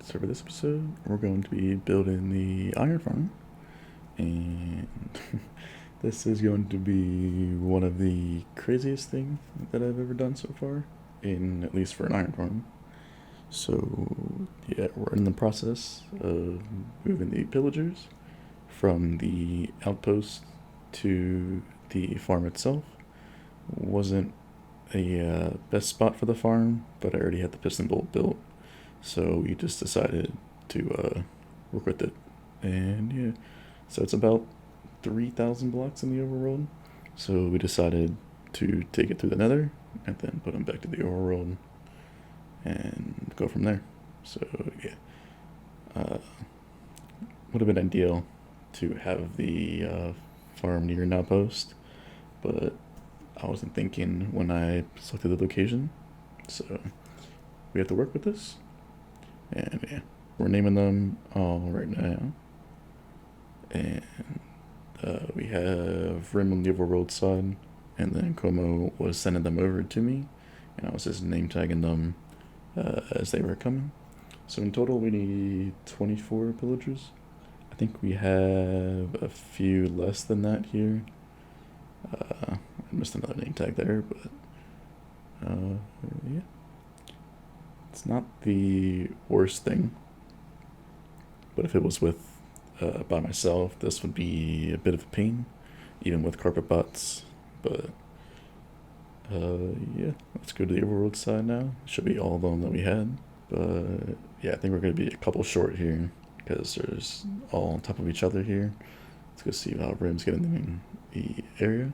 So for this episode, we're going to be building the iron farm, and this is going to be one of the craziest things that I've ever done so far, in at least for an iron farm. So yeah, we're in the process of moving the pillagers from the outpost to the farm itself. Wasn't a best spot for the farm, but I already had the piston bolt built, so we just decided to work with it. And yeah, so it's about 3,000 blocks in the overworld. So we decided to take it through the Nether and then put them back to the overworld and go from there. So yeah, would have been ideal to have the farm near an outpost, but I wasn't thinking when I selected the location. So we have to work with this. And yeah, we're naming them all right now. And we have Rim on the overworld side, and then Como was sending them over to me, and I was just name tagging them as they were coming. So in total, we need 24 pillagers. I think we have a few less than that here. I missed another name tag there, but yeah. It's not the worst thing, but if it was with by myself, this would be a bit of a pain, even with carpet bots. But yeah, let's go to the overworld side now. Should be all of them that we had, but yeah, I think we're gonna be a couple short here because there's all on top of each other here. Let's go see how Rim's getting in the area.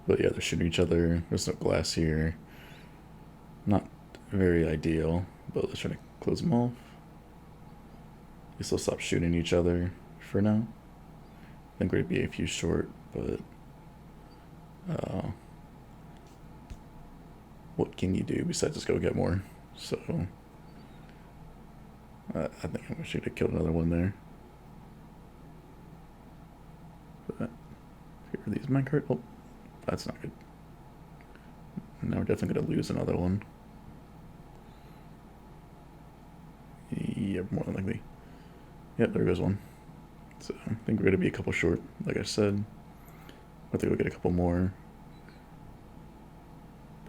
But yeah, they're shooting each other. There's no glass here. Not very ideal, but let's try to close them off. At least they'll stop shooting each other for now. I think we're gonna be a few short, but what can you do besides just go get more? So I think I should have killed another one there. But here are these minecart. Oh, that's not good. Now we're definitely gonna lose another one. Yeah, more than likely. Yep, there goes one. So I think we're gonna be a couple short, like I said. I think we'll get a couple more.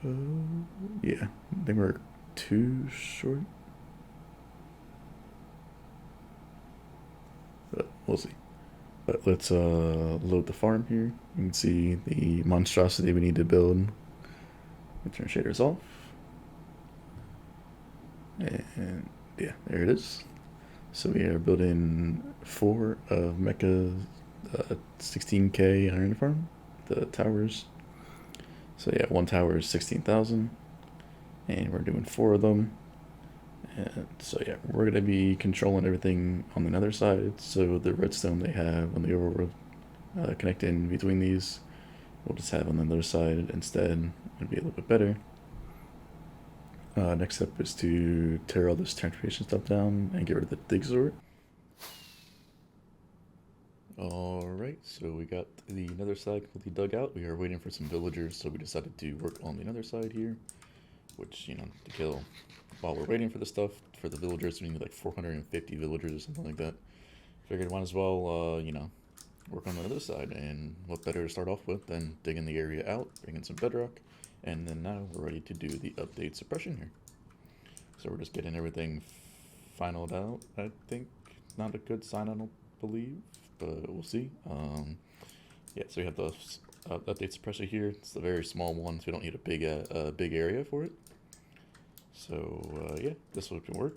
But yeah, I think we're too short. But we'll see. But let's load the farm here. You can see the monstrosity we need to build. Turn shaders off. And yeah, there it is. So we are building 4 of Mecha's 16k iron farm, the towers. So yeah, one tower is 16,000, and we're doing 4 of them. And so yeah, we're gonna be controlling everything on the nether side. So the redstone they have on the overworld connecting between these, we'll just have on the other side instead. It'll be a little bit better. Next step is to tear all this transportation stuff down and get rid of the dig sword. Alright, so we got the nether side completely dug out. We are waiting for some villagers, so we decided to work on the nether side here, which, you know, to kill while we're waiting for the stuff for the villagers. We need like 450 villagers or something like that. Figured might as well, you know, work on the other side, and what better to start off with than digging the area out, bring in some bedrock, and then now we're ready to do the update suppression here. So we're just getting everything finalized out, I think. Not a good sign, I don't believe, but we'll see. Yeah, so we have the update suppressor here. It's the very small one, so we don't need a big area for it. So yeah, this one can work.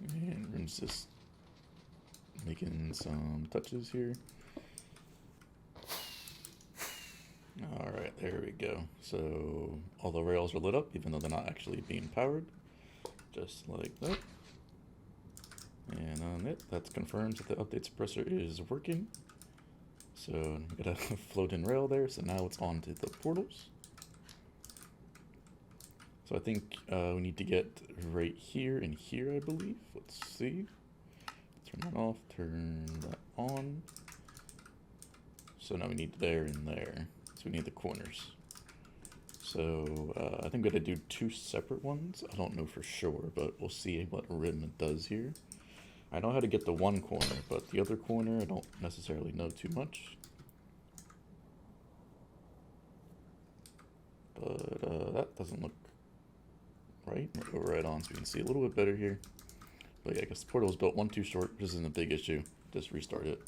And Rim's just making some touches here. Alright, there we go. So all the rails are lit up, even though they're not actually being powered. Just like that. And on it, that confirms that the update suppressor is working. So we got a floating rail there, so now it's on to the portals. So I think we need to get right here and here, I believe. Let's see. Turn that off, turn that on. So now we need there and there. So we need the corners. So I think we gotta do 2 separate ones. I don't know for sure, but we'll see what rim it does here. I know how to get the one corner, but the other corner I don't necessarily know too much. But that doesn't look right. We'll go right on so we can see a little bit better here. But yeah, I guess the portal was built one too short, which isn't a big issue. Just restart it.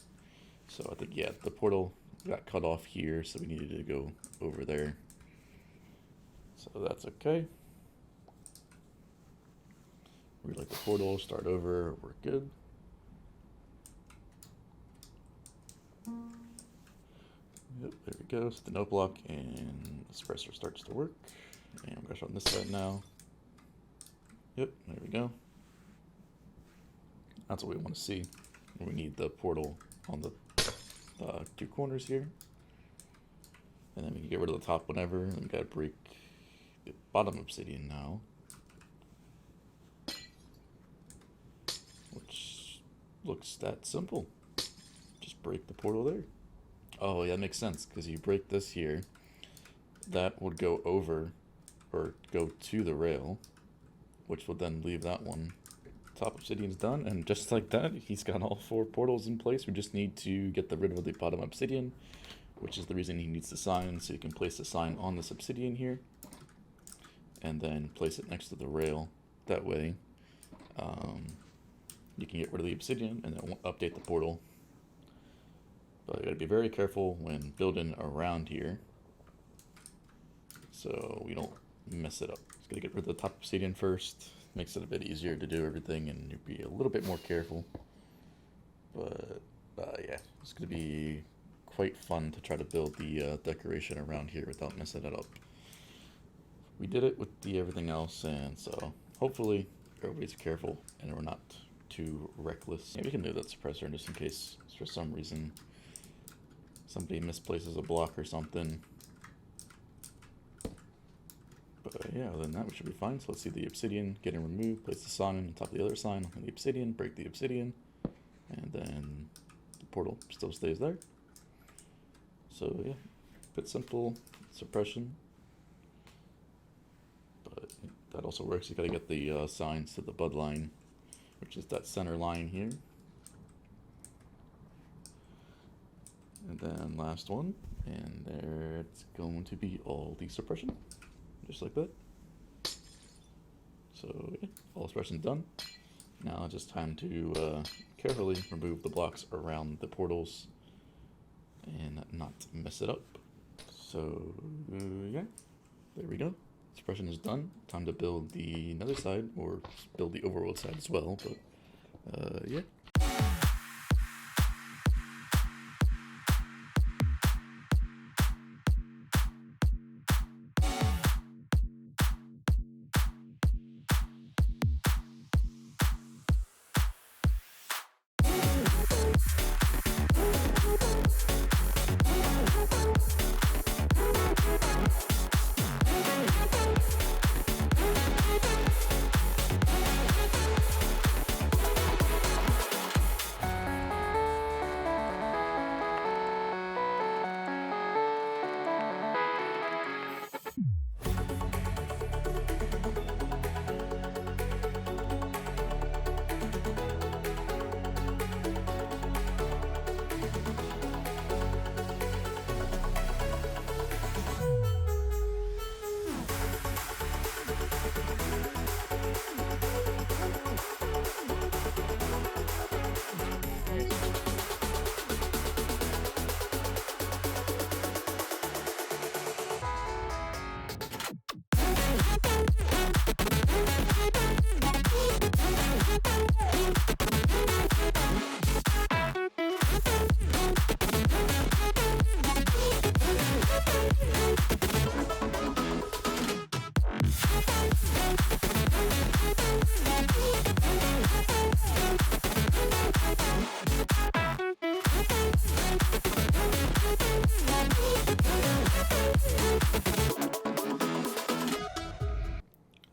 So I think, yeah, the portal got cut off here, so we needed to go over there. So that's okay. Relight the portal, start over, we're good. Yep, there we go. So the note block and the suppressor starts to work. And I'm going to show on this side now. Yep, there we go. That's what we want to see. We need the portal on the 2 corners here. And then we can get rid of the top whenever. And we got to break the bottom obsidian now. Which looks that simple. Just break the portal there. Oh, yeah, that makes sense, because you break this here, that would go over, or go to the rail, which would then leave that one. Top obsidian's done, and just like that, he's got all 4 portals in place. We just need to get rid of the bottom obsidian, which is the reason he needs the sign, so you can place the sign on this obsidian here, and then place it next to the rail. That way, you can get rid of the obsidian, and then update the portal. But you gotta be very careful when building around here, so we don't mess it up. Just gotta get rid of the top obsidian first. Makes it a bit easier to do everything, and you'd be a little bit more careful. But yeah, it's gonna be quite fun to try to build the decoration around here without messing it up. We did it with the everything else, and so hopefully everybody's careful and we're not too reckless. Maybe we can move that suppressor just in case for some reason somebody misplaces a block or something. But yeah, other than that, we should be fine. So let's see the obsidian getting removed. Place the sign on top of the other sign on the obsidian. Break the obsidian. And then the portal still stays there. So yeah, bit simple suppression. But that also works. You gotta get the signs to the bud line, which is that center line here. And then last one, and there it's going to be all the suppression, just like that. So yeah, all suppression done. Now it's just time to carefully remove the blocks around the portals and not mess it up. So yeah, there we go. Suppression is done. Time to build the nether side, or build the overworld side as well, but yeah.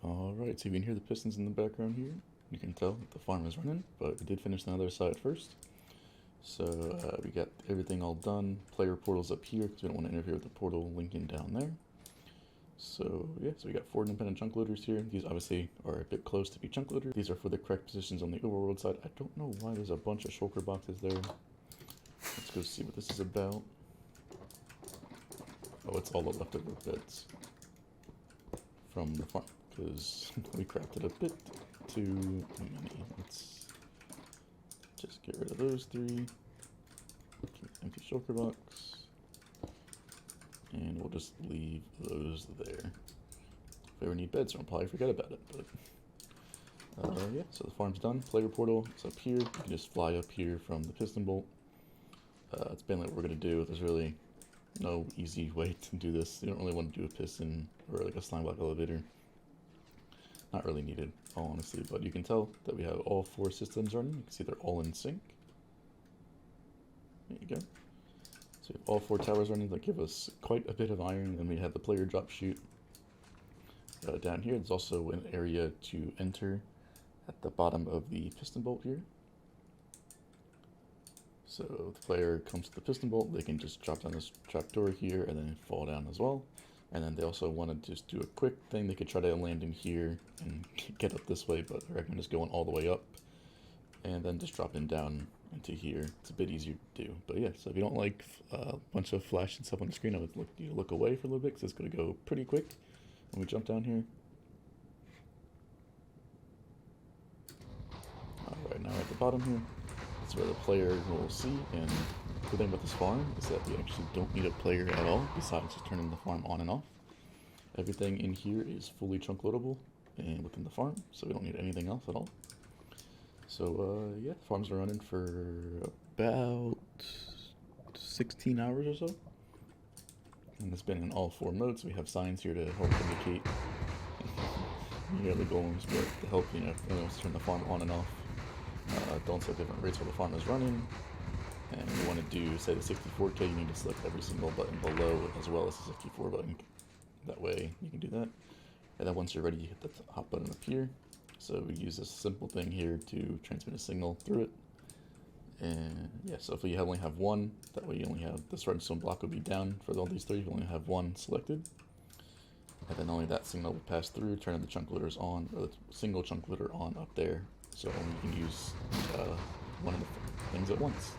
Alright, so you can hear the pistons in the background here. You can tell that the farm is running, but we did finish the other side first. So we got everything all done. Player portal's up here because we don't want to interfere with the portal linking down there. So yeah, so we got 4 independent chunk loaders here. These obviously are a bit close to be chunk loaders. These are for the correct positions on the overworld side. I don't know why there's a bunch of shulker boxes there. Let's go see what this is about. Oh, it's all the leftover beds from the farm, because we crafted a bit too many. Let's just get rid of those 3. Empty shulker box. And we'll just leave those there. If we ever need beds, we'll probably forget about it. But yeah, so the farm's done. Player portal is up here. You can just fly up here from the piston bolt. It's mainly what we're going to do. There's really no easy way to do this. You don't really want to do a piston or like a slime block elevator. Not really needed, honestly, but you can tell that we have all 4 systems running. You can see they're all in sync. There you go. So we have all 4 towers running that give us quite a bit of iron. Then we have the player drop chute. Down here, there's also an area to enter at the bottom of the piston bolt here. So if the player comes to the piston bolt, they can just drop down this trapdoor here and then fall down as well. And then they also want to just do a quick thing. They could try to land in here and get up this way, but I recommend just going all the way up and then just dropping down into here. It's a bit easier to do. But yeah, so if you don't like a bunch of flash and stuff on the screen, I would look away for a little bit because it's going to go pretty quick when we jump down here. Alright, now we're at the bottom here. That's where the player will see, and the thing with this farm is that we actually don't need a player at all, besides just turning the farm on and off. Everything in here is fully chunk loadable and within the farm, so we don't need anything else at all. So yeah, the farm's been running for about 16 hours or so. And it's been in all 4 modes. We have signs here to help indicate the golems, but to help, turn the farm on and off. Don't set different rates while the farm is running. And if you want to do, say, the 64K, you need to select every single button below as well as the 64 button. That way you can do that. And then once you're ready, you hit the top button up here. So we use this simple thing here to transmit a signal through it. And yeah, so if we only have 1, that way you only have this redstone block will be down for all these 3. You only have 1 selected. And then only that signal will pass through, turning the chunk loaders on, or the single chunk loader on up there. So only you can use one of the things at once.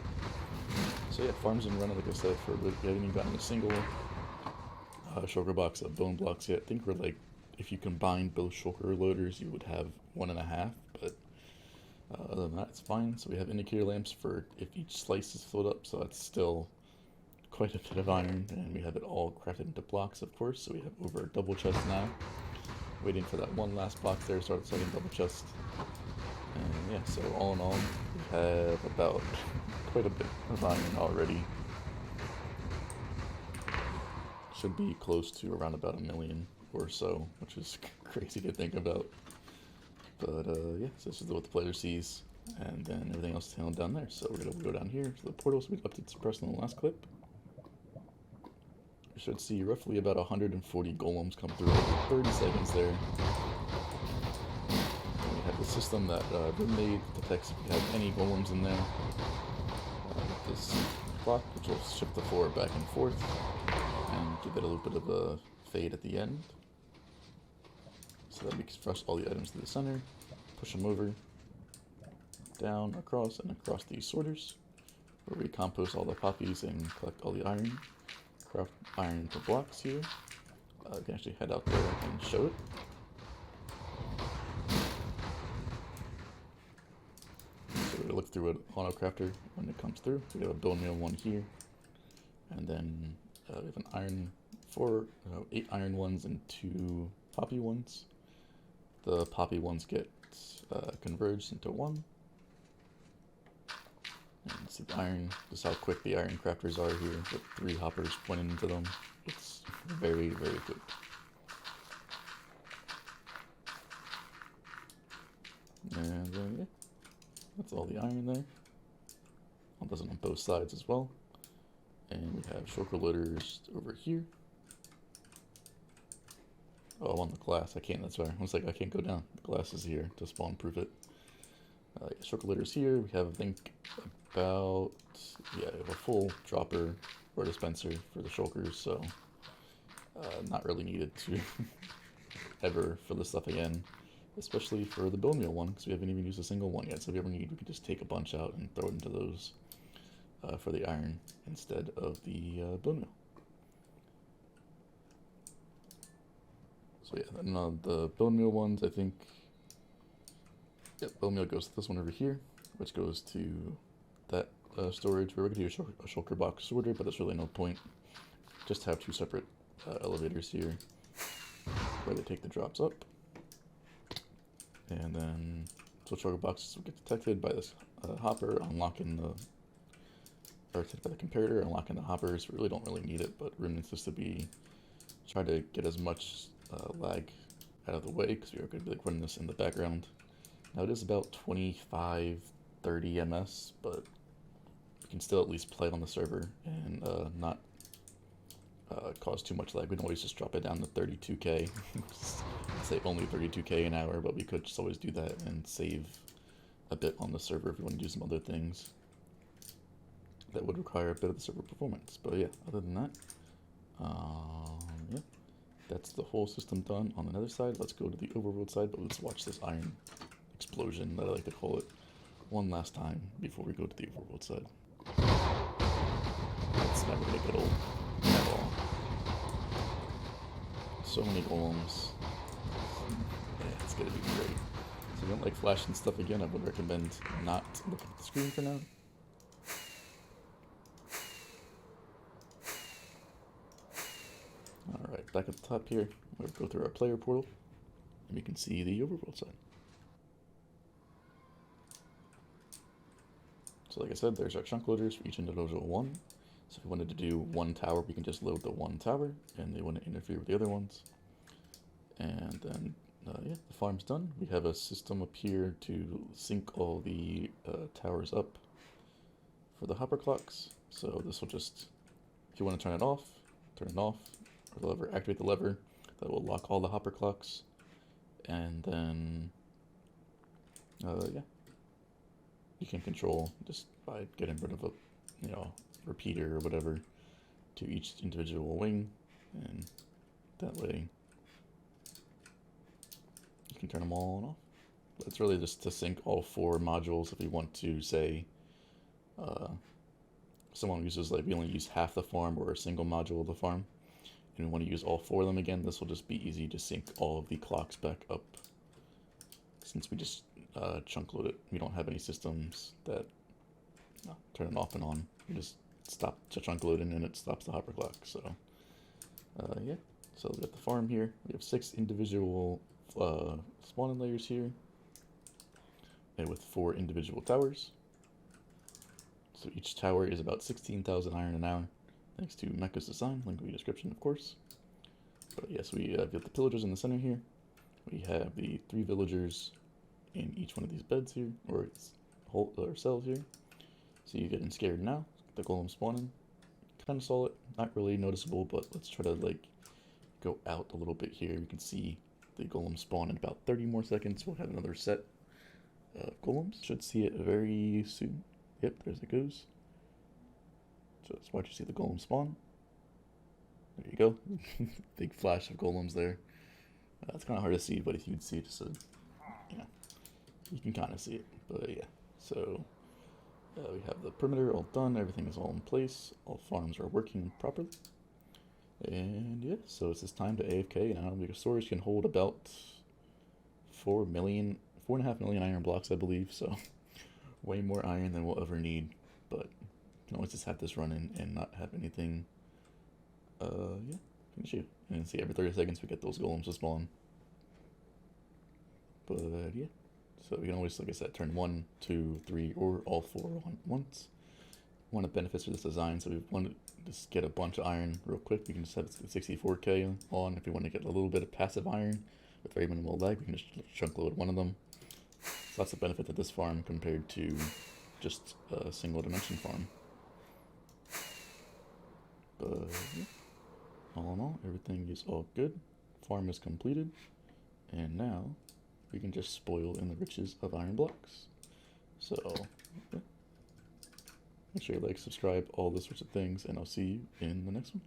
So yeah, farms been running, like I said, for a bit. We haven't even gotten a single shulker box of bone blocks yet. I think we're like, if you combine both shulker loaders, you would have 1.5, but other than that, it's fine. So we have indicator lamps for if each slice is filled up, so that's still quite a bit of iron, and we have it all crafted into blocks, of course. So we have over a double chest now. Waiting for that one last box there to start setting double chest. And yeah, so all in all, we have about quite a bit of iron already. Should be close to around about 1 million or so, which is crazy to think about. But yeah, so this is what the player sees, and then everything else is handled down there. So we're going to go down here to the portals we left it suppressed in the last clip. We should see roughly about 140 golems come through every 30 seconds there. And we have the system that made detects if you have any golems in there. With this clock, which will shift the floor back and forth, and give it a little bit of a fade at the end. So that we can thrust all the items to the center, push them over, down, across, and across these sorters, where we compost all the poppies and collect all the iron. Craft iron into blocks here. We can actually head out there and show it. So we're going to look through an AutoCrafter when it comes through. So we have a bone meal one here, and then we have an iron 8 iron ones and 2 poppy ones. The poppy ones get converged into 1. And see the iron, just how quick the iron crafters are here, with 3 hoppers pointing into them. It's very, very quick. And yeah, that's all the iron there. All does it on both sides as well. And we have shulker loaders over here. Oh, I'm on the glass. I can't, that's why I was like, I can't go down. The glass is here to spawn proof it. Yeah, shulker loaders here. We have, I think, about, yeah, we have a full dropper or dispenser for the shulkers, so not really needed to ever fill this stuff again, especially for the bone meal one, because we haven't even used a single one yet. So if we ever need, we can just take a bunch out and throw it into those for the iron instead of the bone meal. So yeah, then the bone meal ones, I think, yeah, bone meal goes to this one over here, which goes to that storage where we could do a shulker box sorter, but there's really no point. Just have two separate elevators here where they take the drops up. And then so shulker boxes will get detected by this hopper, unlocking the, or detected by the comparator, unlocking the hoppers. We really don't really need it, but Rim needs this to be, try to get as much lag out of the way, because we are going to be like running this in the background. Now it is about 25, 30 ms, but we can still at least play on the server and not cause too much lag. We can always just drop it down to 32k. Say only 32k an hour, but we could just always do that and save a bit on the server if we want to do some other things that would require a bit of the server performance. But yeah, other than that, yeah, that's the whole system done on the Nether side. Let's go to the overworld side, but let's watch this iron explosion, that I like to call it, one last time before we go to the overworld side. It's never gonna get old at all. So many golems. Yeah, it's gonna be great. So if you don't like flashing stuff again, I would recommend not looking at the screen for now. Alright, back at the top here, we'll go through our player portal, and we can see the overworld side. So like I said, there's our chunk loaders for each individual one. So if we wanted to do one tower, we can just load the one tower, and they wouldn't interfere with the other ones. And then, yeah, the farm's done. We have a system up here to sync all the towers up for the hopper clocks. So this will just, if you want to turn it off, or the lever, activate the lever. That will lock all the hopper clocks. And then, yeah, you can control just by getting rid of a, repeater or whatever to each individual wing, and that way you can turn them all on and off. But it's really just to sync all four modules. If we want to say someone uses, like, we only use half the farm or a single module of the farm, and we want to use all four of them again, this will just be easy to sync all of the clocks back up, since we just chunk load it. We don't have any systems that turn it off and on. We just stop to chunk loading and it stops the hopper clock. So yeah, so we got the farm here. We have 6 individual spawning layers here, and with 4 individual towers. So each tower is about 16,000 iron an hour, thanks to Mecha's design, link in the description, of course. But yes, we have the pillagers in the center here. We have the 3 villagers in each one of these beds here, or cells here. So you're getting scared now. The golem spawning. Kind of saw it, not really noticeable, but let's try to like go out a little bit here. We can see the golem spawn in about 30 more seconds. We'll have another set of golems. Should see it very soon. Yep, there it goes. So let's watch you see the golem spawn. There you go. Big flash of golems there. It's kind of hard to see, but if you can see it, just yeah, you can kind of see it. But yeah, so we have the perimeter all done. Everything is all in place. All farms are working properly. And yeah, so it's this time to AFK now, because storage can hold about 4.5 million iron blocks, I believe. So way more iron than we'll ever need. But you can always just have this running and not have anything. Yeah, issue. And see, every 30 seconds we get those golems to spawn. But yeah, so we can always, like I said, turn 1, 2, 3, or all 4 on once. One of the benefits of this design, so if we want to just get a bunch of iron real quick, we can just have 64k on. If we want to get a little bit of passive iron with very minimal lag, we can just chunk load one of them. So that's the benefit of this farm compared to just a single dimension farm. But yeah, all in all, everything is all good. Farm is completed, and now we can just spoil in the riches of iron blocks. So yeah. Make sure you like, subscribe, all those sorts of things, and I'll see you in the next one.